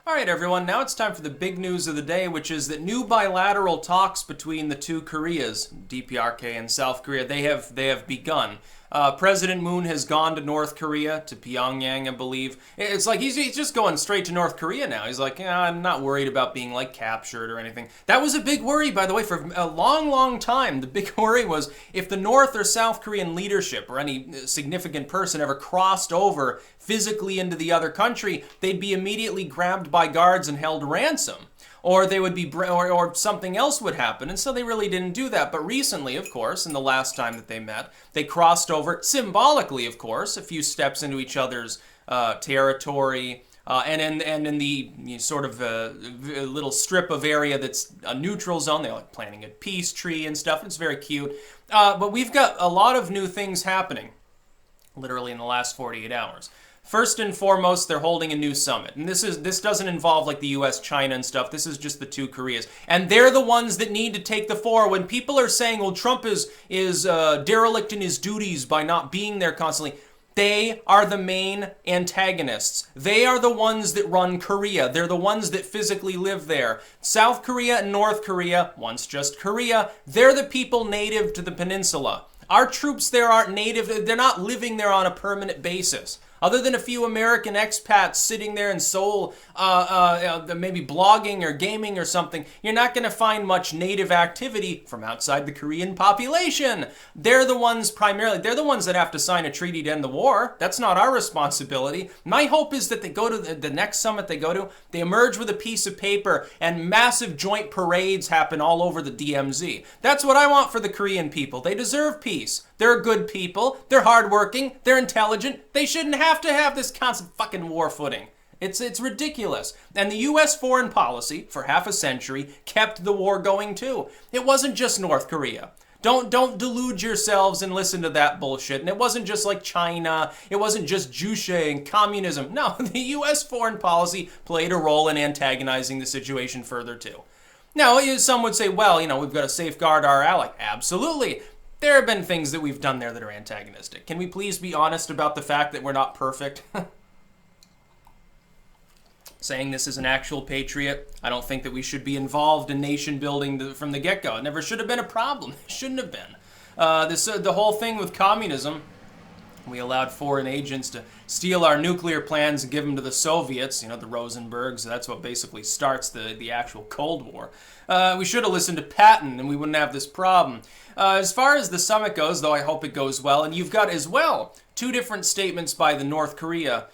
All right, everyone, now it's time for the big news of the day, which is that new bilateral talks between the two Koreas, DPRK and South Korea, they have begun. President Moon has gone to North Korea, to Pyongyang, I believe. It's like he's just going straight to North Korea now. He's like, yeah, I'm not worried about being, like, captured or anything. That was a big worry, by the way, for a long, long time. The big worry was if the North or South Korean leadership or any significant person ever crossed over physically into the other country, they'd be immediately grabbed by guards and held ransom. Or they would be, or something else would happen, and so they really didn't do that. But recently, of course, in the last time that they met, they crossed over, symbolically, of course, a few steps into each other's territory, and in the sort of little strip of area that's a neutral zone. They're like planting a peace tree and stuff. It's very cute. But we've got a lot of new things happening, literally in the last 48 hours. First and foremost, they're holding a new summit. And this doesn't involve like the US, China and stuff. This is just the two Koreas. And they're the ones that need to take the fore. When people are saying, well, Trump is derelict in his duties by not being there constantly, they are the main antagonists. They are the ones that run Korea. They're the ones that physically live there. South Korea and North Korea, once just Korea, they're the people native to the peninsula. Our troops there aren't native. They're not living there on a permanent basis. Other than a few American expats sitting there in Seoul, maybe blogging or gaming or something, you're not going to find much native activity from outside the Korean population. They're the ones that have to sign a treaty to end the war. That's not our responsibility. My hope is that they go to the next summit they go to, they emerge with a piece of paper and massive joint parades happen all over the DMZ. That's what I want for the Korean people. They deserve peace. They're good people. They're hardworking. They're intelligent. They shouldn't have to have this constant fucking war footing. It's ridiculous. And the U.S. foreign policy, for half a century, kept the war going too. It wasn't just North Korea. Don't delude yourselves and listen to that bullshit. And it wasn't just like China. It wasn't just Juche and communism. No, the U.S. foreign policy played a role in antagonizing the situation further too. Now, some would say, well, we've got to safeguard our ally. Absolutely. There have been things that we've done there that are antagonistic. Can we please be honest about the fact that we're not perfect? Saying this as an actual patriot, I don't think that we should be involved in nation building from the get-go. It never should have been a problem. It shouldn't have been. The whole thing with communism, we allowed foreign agents to steal our nuclear plans and give them to the Soviets, the Rosenbergs. That's what basically starts the actual Cold War. We should have listened to Patton and we wouldn't have this problem. As far as the summit goes, though, I hope it goes well. And you've got as well two different statements by the North Korea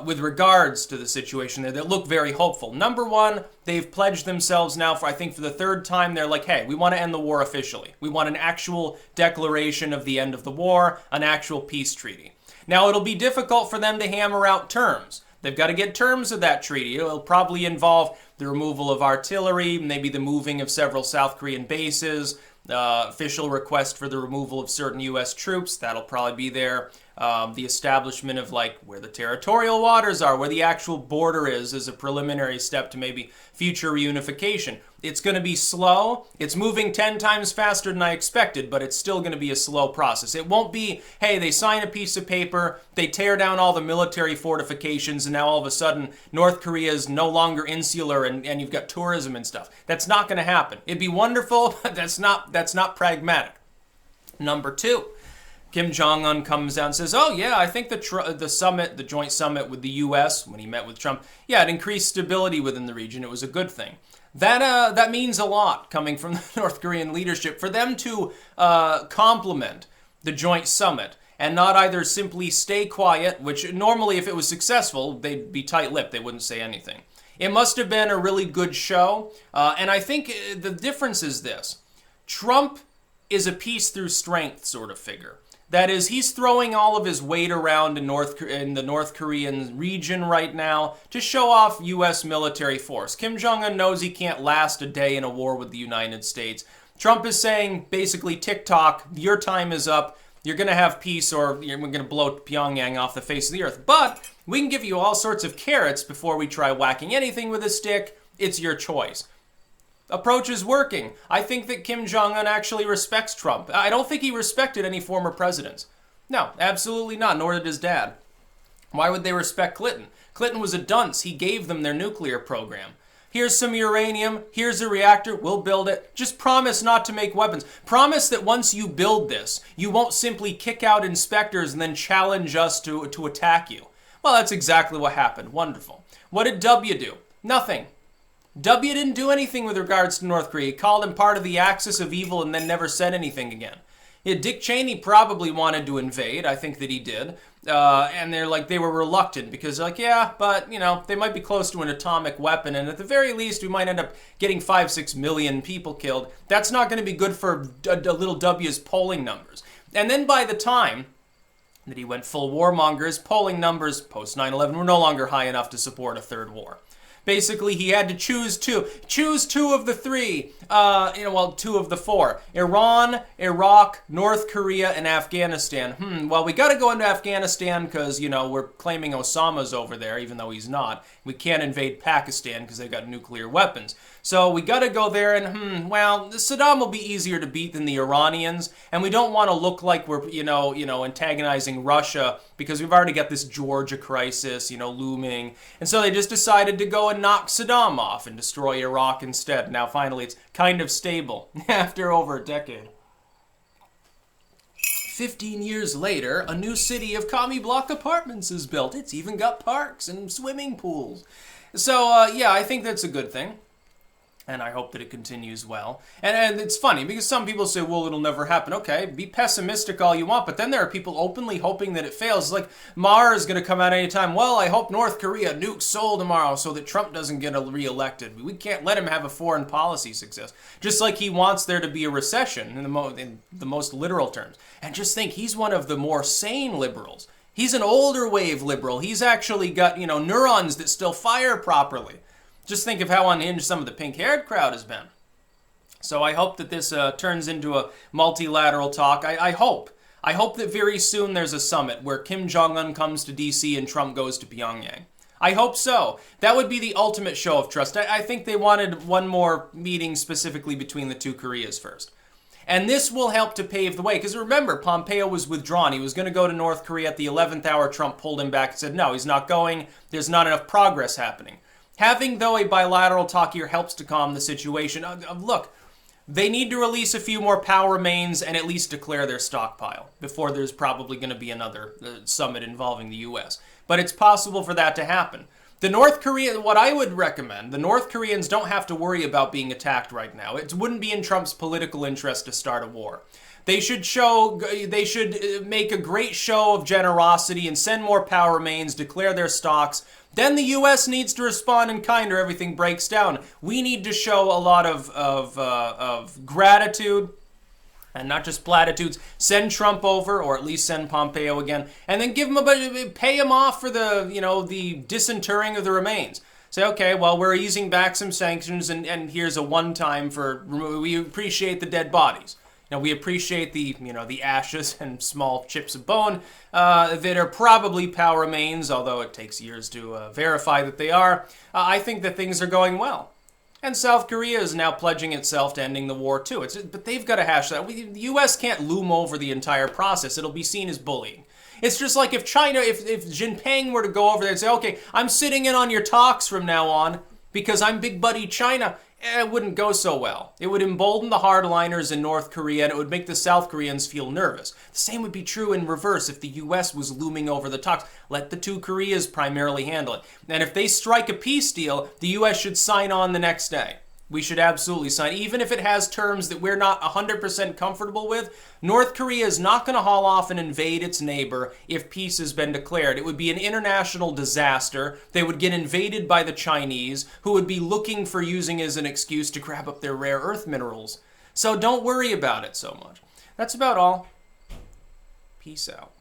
with regards to the situation there that look very hopeful. Number one, they've pledged themselves now for the third time. They're like, hey, we want to end the war officially. We want an actual declaration of the end of the war, an actual peace treaty. Now, it'll be difficult for them to hammer out terms. They've got to get terms of that treaty. It'll probably involve the removal of artillery, maybe the moving of several South Korean bases, official request for the removal of certain U.S. troops. That'll probably be there. The establishment of where the territorial waters are, where the actual border is as a preliminary step to maybe future reunification. It's going to be slow. It's moving 10 times faster than I expected, but it's still going to be a slow process. It won't be, hey, they sign a piece of paper, they tear down all the military fortifications, and now all of a sudden North Korea is no longer insular and you've got tourism and stuff. That's not going to happen. It'd be wonderful, but that's not pragmatic. Number two, Kim Jong-un comes out and says, oh, yeah, I think the joint summit with the U.S., when he met with Trump, it increased stability within the region. It was a good thing. That means a lot coming from the North Korean leadership for them to compliment the joint summit and not either simply stay quiet, which normally if it was successful, they'd be tight-lipped. They wouldn't say anything. It must have been a really good show. And I think the difference is this. Trump is a peace through strength sort of figure. That is, he's throwing all of his weight around in the North Korean region right now to show off U.S. military force. Kim Jong-un knows he can't last a day in a war with the United States. Trump is saying, basically, TikTok, your time is up. You're going to have peace or we're going to blow Pyongyang off the face of the earth. But we can give you all sorts of carrots before we try whacking anything with a stick. It's your choice. Approach is working. I think that Kim Jong-un actually respects Trump. I don't think he respected any former presidents. No, absolutely not, nor did his dad. Why would they respect Clinton? Clinton was a dunce. He gave them their nuclear program. Here's some uranium. Here's a reactor. We'll build it. Just promise not to make weapons. Promise that once you build this, you won't simply kick out inspectors and then challenge us to attack you. Well, that's exactly what happened. Wonderful. What did W do? Nothing. W didn't do anything with regards to North Korea. He called him part of the axis of evil and then never said anything again. Yeah, Dick Cheney probably wanted to invade. I think that he did. And they were reluctant because they're like, yeah, but, they might be close to an atomic weapon. And at the very least, we might end up getting 5-6 million people killed. That's not going to be good for little W's polling numbers. And then by the time that he went full warmonger, his polling numbers post 9/11 were no longer high enough to support a third war. Basically, he had to choose two. Choose two of the three. Two of the four. Iran, Iraq, North Korea, and Afghanistan. Well, we got to go into Afghanistan because, we're claiming Osama's over there, even though he's not. We can't invade Pakistan because they've got nuclear weapons. So we got to go there and, Saddam will be easier to beat than the Iranians. And we don't want to look like we're, antagonizing Russia because we've already got this Georgia crisis, looming. And so they just decided to go and knock Saddam off and destroy Iraq instead. Now, finally, it's kind of stable after over a decade. 15 years later, a new city of commie block apartments is built. It's even got parks and swimming pools. So, I think that's a good thing. And I hope that it continues well. And it's funny, because some people say, well, it'll never happen. Okay, be pessimistic all you want, but then there are people openly hoping that it fails. It's like, Maher is going to come out anytime. Well, I hope North Korea nukes Seoul tomorrow so that Trump doesn't get reelected. We can't let him have a foreign policy success. Just like he wants there to be a recession, in the most literal terms. And just think, he's one of the more sane liberals. He's an older wave liberal. He's actually got, neurons that still fire properly. Just think of how unhinged some of the pink-haired crowd has been. So I hope that this turns into a multilateral talk. I hope that very soon there's a summit where Kim Jong-un comes to D.C. and Trump goes to Pyongyang. I hope so. That would be the ultimate show of trust. I think they wanted one more meeting specifically between the two Koreas first. And this will help to pave the way. Because remember, Pompeo was withdrawn. He was going to go to North Korea at the 11th hour. Trump pulled him back and said, no, he's not going. There's not enough progress happening. Having, though, a bilateral talk here helps to calm the situation. Look, they need to release a few more power mains and at least declare their stockpile before there's probably going to be another summit involving the U.S. But it's possible for that to happen. What I would recommend, the North Koreans don't have to worry about being attacked right now. It wouldn't be in Trump's political interest to start a war. They should make a great show of generosity and send more power mains, declare their stocks. Then the U.S. needs to respond in kind or everything breaks down. We need to show a lot of gratitude and not just platitudes. Send Trump over, or at least send Pompeo again, and then pay him off for the disinterring of the remains. Say, okay, well, we're easing back some sanctions, and here's a one-time we appreciate the dead bodies. We appreciate the ashes and small chips of bone that are probably power mains, although it takes years to verify that they are. I think that things are going well. And South Korea is now pledging itself to ending the war, too. But they've got to hash that. The U.S. can't loom over the entire process. It'll be seen as bullying. It's just like if Jinping were to go over there and say, okay, I'm sitting in on your talks from now on because I'm big buddy China, it wouldn't go so well. It would embolden the hardliners in North Korea, and it would make the South Koreans feel nervous. The same would be true in reverse if the U.S. was looming over the talks. Let the two Koreas primarily handle it. And if they strike a peace deal, the U.S. should sign on the next day. We should absolutely sign. Even if it has terms that we're not 100% comfortable with, North Korea is not going to haul off and invade its neighbor if peace has been declared. It would be an international disaster. They would get invaded by the Chinese, who would be looking for using as an excuse to grab up their rare earth minerals. So don't worry about it so much. That's about all. Peace out.